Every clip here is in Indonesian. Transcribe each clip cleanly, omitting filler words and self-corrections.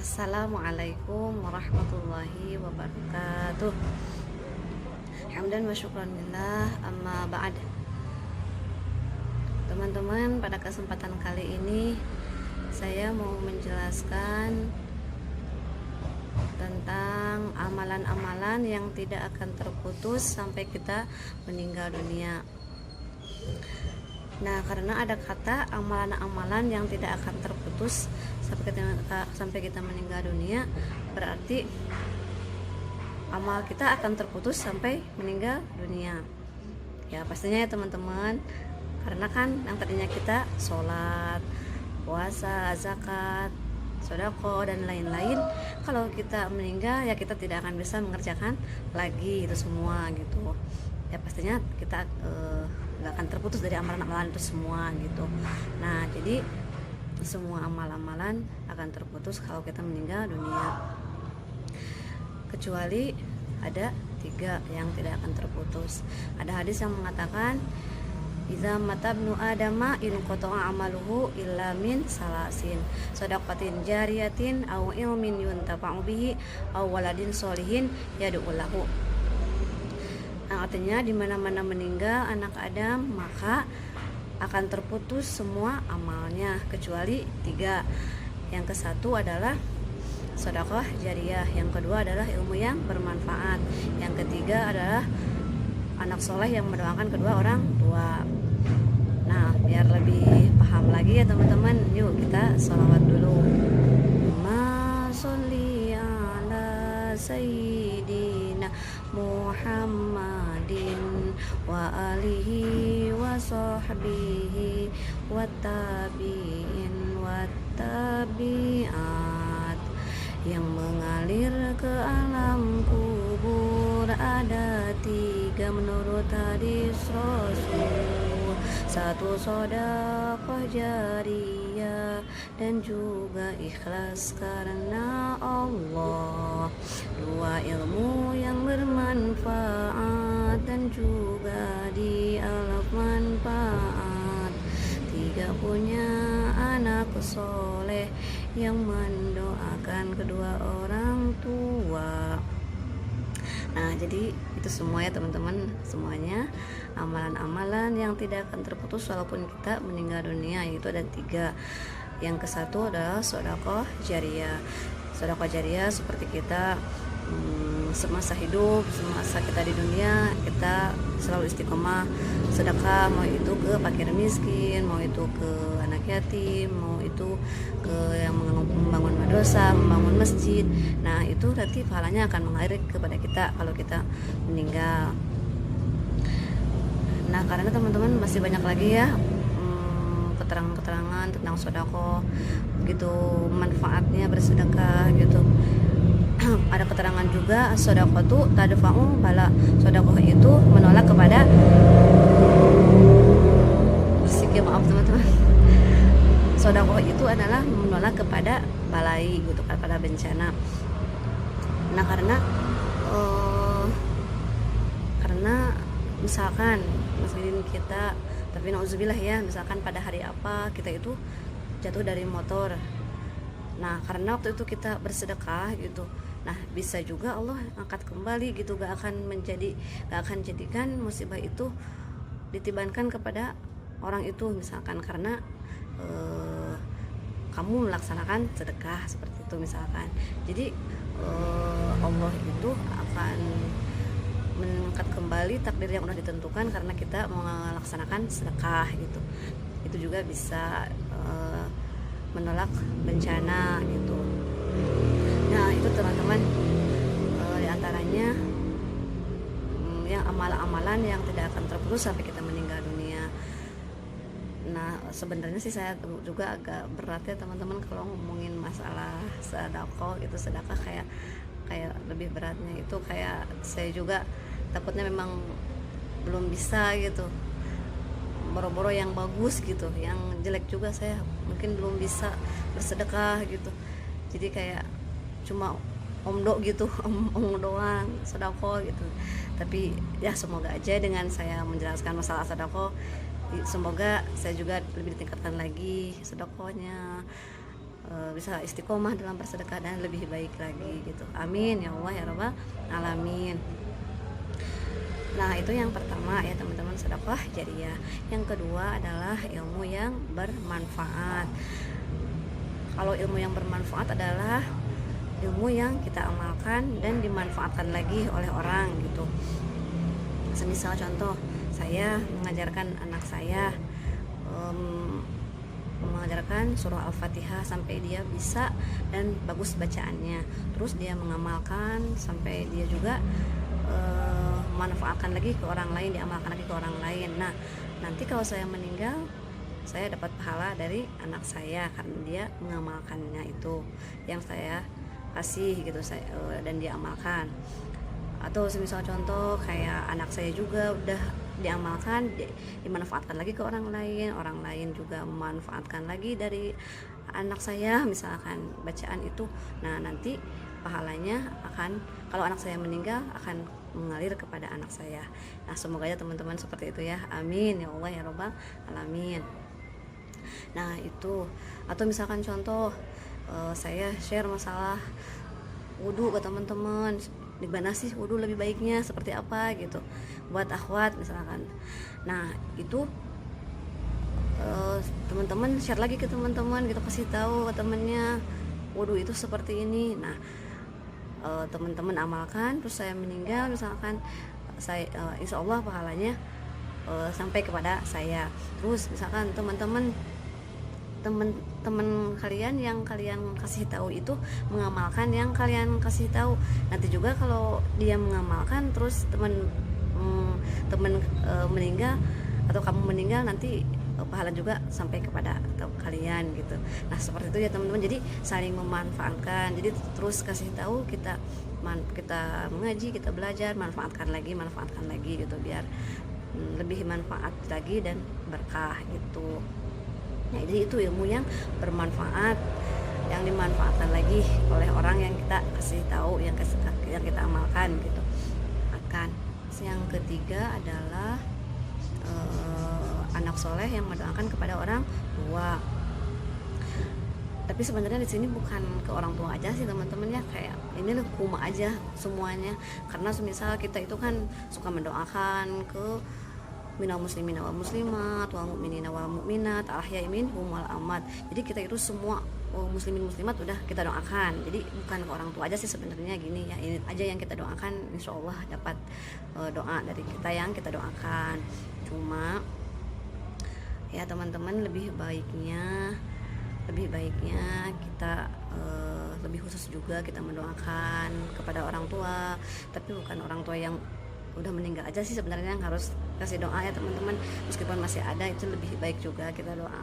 Assalamualaikum warahmatullahi wabarakatuh. Hamdan wa syukran lillah, amma ba'd. Teman-teman, pada kesempatan kali ini saya mau menjelaskan tentang amalan-amalan yang tidak akan terputus sampai kita meninggal dunia. Nah, karena ada kata amalan-amalan yang tidak akan terputus sampai kita meninggal dunia, berarti amal kita akan terputus sampai meninggal dunia. Ya, pastinya ya teman-teman, karena kan yang tadinya kita sholat, puasa, zakat, sedekah dan lain-lain, kalau kita meninggal ya kita tidak akan bisa mengerjakan lagi itu semua gitu. Ya pastinya kita nggak akan terputus dari amalan-amalan itu semua gitu. Nah, jadi semua amal-amalan akan terputus kalau kita meninggal dunia, kecuali ada 3 yang tidak akan terputus. Ada hadis yang mengatakan iza mata ibnu adama in qata'a amaluhu illa min salasin shadaqatin jariyatin aw ilmin yuntafa'u bihi aw waladin sholihin yad'u lahu. Nah, artinya di mana-mana meninggal anak Adam, maka akan terputus semua amalnya kecuali 3. Yang ke-1 adalah sedekah jariyah, yang kedua adalah ilmu yang bermanfaat, yang ketiga adalah anak soleh yang mendoakan kedua orang tua. Nah, biar lebih paham lagi ya teman-teman, yuk kita sholawat dulu. Ma sholli ala sayyidina Muhammadin wa alihi wa sahbihi wa tabi'in wa tabi'at. Yang mengalir ke alam kubur ada 3 menurut hadis Rasul. 1 sedekah jariyah dan juga ikhlas karena Allah. 2 ilmu yang bermanfaat dan juga dialog manfaat. 3 punya anak soleh yang mendoakan kedua orang tua. Nah, jadi itu semua ya teman-teman, semuanya amalan-amalan yang tidak akan terputus walaupun kita meninggal dunia, yaitu ada 3. Yang ke-1 adalah sedekah jariyah. Sedekah jariyah seperti kita semasa hidup, semasa kita di dunia, kita selalu istiqomah sedekah, mau itu ke fakir miskin, mau itu ke anak yatim, mau itu ke yang membangun madrasah, membangun masjid. Nah, itu nanti pahalanya akan mengalir kepada kita kalau kita meninggal. Nah, karena teman-teman masih banyak lagi ya keterangan-keterangan tentang sedekah, begitu manfaatnya bersedekah gitu. Ada keterangan juga sedekah itu tadfa'u bala, sedekah itu menolak kepada maaf teman-teman, sedekah itu adalah menolak kepada balai gitu, kepada bencana. Nah, karena misalkan masjidin kita, tapi nauzubillah ya, misalkan pada hari apa kita itu jatuh dari motor. Nah, karena waktu itu kita bersedekah gitu, nah bisa juga Allah angkat kembali gitu, gak akan jadikan musibah itu ditibankan kepada orang itu, misalkan karena kamu melaksanakan sedekah seperti itu misalkan. Jadi Allah itu akan mengangkat kembali takdir yang udah ditentukan karena kita melaksanakan sedekah gitu. Itu juga bisa menolak bencana gitu. Nah, itu teman-teman diantaranya yang amalan-amalan yang tidak akan terputus sampai kita meninggal dunia. Nah, sebenarnya sih saya juga agak berat ya teman-teman kalau ngomongin masalah sedekah gitu. Sedekah kayak lebih beratnya itu kayak saya juga takutnya memang belum bisa gitu, boro-boro yang bagus gitu, yang jelek juga saya mungkin belum bisa bersedekah gitu. Jadi kayak cuma omdo gitu, om doang sedekah gitu. Tapi ya semoga aja dengan saya menjelaskan masalah sedekah, semoga saya juga lebih ditingkatkan lagi sedekahnya, bisa istiqomah dalam bersedekah dan lebih baik lagi gitu. Amin ya Allah ya Rabbal alamin. Nah, itu yang pertama ya teman-teman, sedekah jariyah. Yang kedua adalah ilmu yang bermanfaat. Kalau ilmu yang bermanfaat adalah ilmu yang kita amalkan dan dimanfaatkan lagi oleh orang gitu. Semisal contoh, saya mengajarkan anak saya mengajarkan surah Al-Fatihah sampai dia bisa dan bagus bacaannya. Terus dia mengamalkan sampai dia juga manfaatkan lagi ke orang lain, diamalkan lagi ke orang lain. Nah, nanti kalau saya meninggal, saya dapat pahala dari anak saya karena dia mengamalkannya itu yang saya kasih gitu, dan dia amalkan. Atau semisal contoh kayak anak saya juga udah diamalkan, dimanfaatkan lagi ke orang lain juga memanfaatkan lagi dari anak saya misalkan bacaan itu. Nah, nanti pahalanya akan, kalau anak saya meninggal, akan mengalir kepada anak saya. Nah, semoga ya teman-teman seperti itu ya, amin ya Allah ya Rabbal alamin. Nah, itu. Atau misalkan contoh, saya share masalah wudhu ke teman-teman, gimana sih wudhu lebih baiknya seperti apa gitu buat akhwat misalkan. Nah, itu teman-teman share lagi ke teman-teman gitu, kasih tahu ke temennya wudhu itu seperti ini. Nah, teman-teman amalkan, terus saya meninggal misalkan, saya insya Allah pahalanya sampai kepada saya. Terus misalkan teman-teman kalian yang kalian kasih tahu itu mengamalkan yang kalian kasih tahu, nanti juga kalau dia mengamalkan terus teman meninggal atau kamu meninggal, nanti pahala juga sampai kepada kalian gitu. Nah, seperti itu ya teman-teman, jadi saling memanfaatkan. Jadi terus kasih tahu, kita mengaji, kita belajar, manfaatkan lagi gitu, biar lebih manfaat lagi dan berkah gitu. Nah, jadi itu ilmu yang bermanfaat, yang dimanfaatkan lagi oleh orang yang kita kasih tahu, yang kita amalkan gitu. Yang ketiga adalah anak soleh yang mendoakan kepada orang tua. Tapi sebenarnya di sini bukan ke orang tua aja sih teman-teman ya, kayak ini kuma aja semuanya. Karena semisal kita itu kan suka mendoakan ke minal muslimin wal muslimat wal mu'minina wal mu'minat al-ahya'i minhum wal amwat. Jadi kita itu semua muslimin muslimat udah kita doakan. Jadi bukan ke orang tua aja sih sebenarnya, gini ya, ini aja yang kita doakan, insya Allah dapat doa dari kita yang kita doakan. Cuma ya teman-teman, lebih baiknya kita lebih khusus juga kita mendoakan kepada orang tua, tapi bukan orang tua yang udah meninggal aja sih sebenarnya yang harus kasih doa ya teman-teman. Meskipun masih ada, itu lebih baik juga kita doa,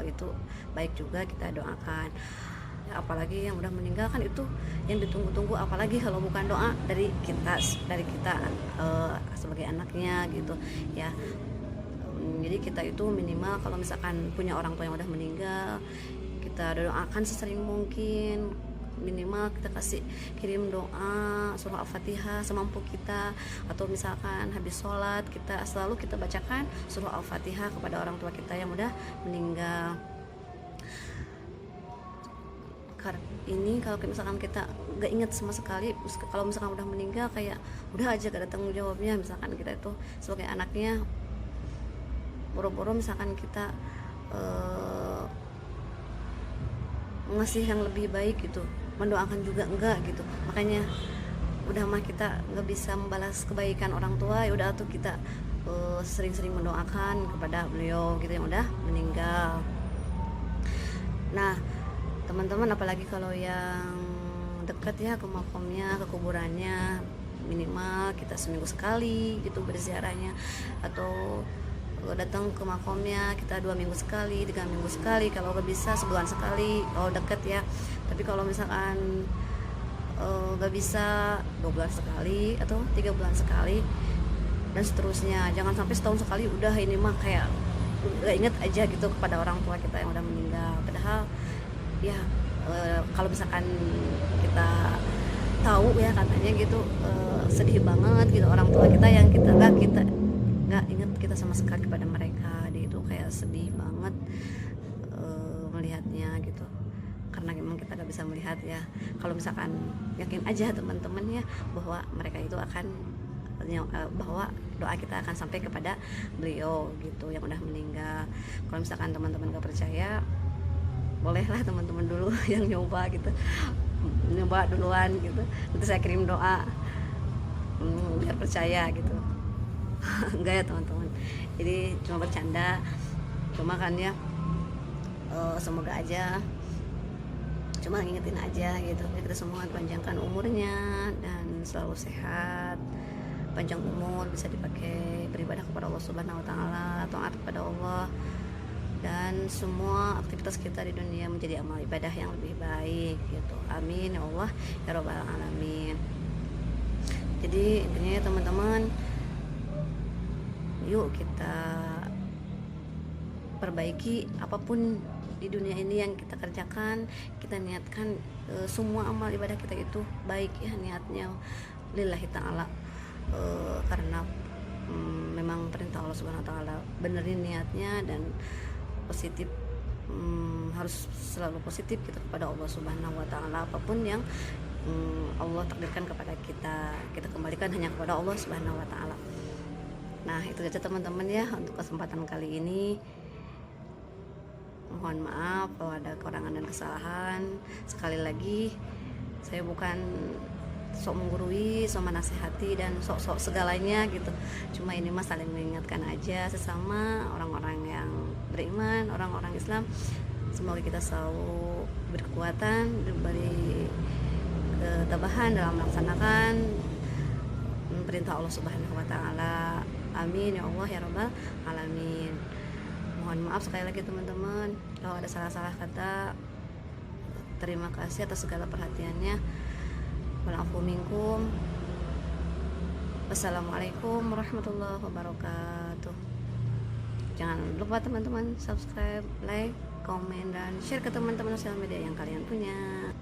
itu baik juga kita doakan ya. Apalagi yang udah meninggal kan itu yang ditunggu-tunggu, apalagi kalau bukan doa dari kita sebagai anaknya gitu ya. Jadi kita itu minimal kalau misalkan punya orang tua yang udah meninggal, kita doakan sesering mungkin. Minimal kita kirim doa surah Al-Fatihah semampu kita, atau misalkan habis sholat kita bacakan surah Al-Fatihah kepada orang tua kita yang udah meninggal. Ini kalau misalkan kita gak ingat sama sekali, kalau misalkan udah meninggal kayak udah aja gak ada tanggung jawabnya, misalkan kita itu sebagai anaknya boro-boro misalkan kita ngasih yang lebih baik gitu, mendoakan juga enggak gitu. Makanya udah mah kita nggak bisa membalas kebaikan orang tua, ya udah tuh kita sering-sering mendoakan kepada beliau gitu yang udah meninggal. Nah teman-teman, apalagi kalau yang dekat ya ke makamnya, ke kuburannya, minimal kita seminggu sekali gitu berziarahnya, atau datang ke makamnya kita 2 minggu sekali, 3 minggu sekali, kalau gak bisa sebulan sekali kalau deket ya. Tapi kalau misalkan gak bisa 2 bulan sekali atau 3 bulan sekali dan seterusnya. Jangan sampai setahun sekali udah ini mah kayak gak inget aja gitu kepada orang tua kita yang udah meninggal. Padahal ya kalau misalkan kita tahu ya katanya gitu, sedih banget gitu orang tua kita yang kita nggak ingat kita sama sekali kepada mereka. Dia itu kayak sedih banget melihatnya gitu. karena memang kita gak bisa melihat ya. Kalau misalkan yakin aja teman-teman ya bahwa mereka itu akan bahwa doa kita akan sampai kepada beliau gitu yang udah meninggal. Kalau misalkan teman-teman gak percaya, bolehlah teman-teman dulu yang nyoba gitu, nyoba duluan gitu, nanti saya kirim doa biar percaya gitu. Enggak ya teman-teman, jadi cuma bercanda, cuma kan ya semoga aja, cuma ngingetin aja gitu, kita semua panjangkan umurnya dan selalu sehat, panjang umur, bisa dipakai beribadah kepada Allah Subhanahu wa taala, taat kepada Allah, dan semua aktivitas kita di dunia menjadi amal ibadah yang lebih baik gitu. Amin ya Allah ya robbal alamin. Jadi intinya ya teman-teman, yuk kita perbaiki apapun di dunia ini yang kita kerjakan, kita niatkan semua amal ibadah kita itu baik ya niatnya lillahi ta'ala, karena memang perintah Allah Subhanahu wa taala, benerin niatnya dan positif, harus selalu positif kita kepada Allah Subhanahu wa taala. Apapun yang Allah takdirkan kepada kita, kita kembalikan hanya kepada Allah Subhanahu wa taala. Nah, itu saja teman-teman ya untuk kesempatan kali ini. Mohon maaf kalau ada kekurangan dan kesalahan. Sekali lagi, saya bukan sok menggurui, sok menasehati dan sok-sok segalanya gitu. Cuma ini mah saling mengingatkan aja sesama orang-orang yang beriman, orang-orang Islam. Semoga kita selalu berkekuatan, diberi ketabahan dalam melaksanakan perintah Allah Subhanahu wa taala. Amin ya Allah ya rabbal alamin. Mohon maaf sekali lagi teman-teman kalau ada salah-salah kata. Terima kasih atas segala perhatiannya. Wa'alaikum minkum. Wassalamualaikum warahmatullahi wabarakatuh. Jangan lupa teman-teman subscribe, like, komen, dan share ke teman-teman sosial media yang kalian punya.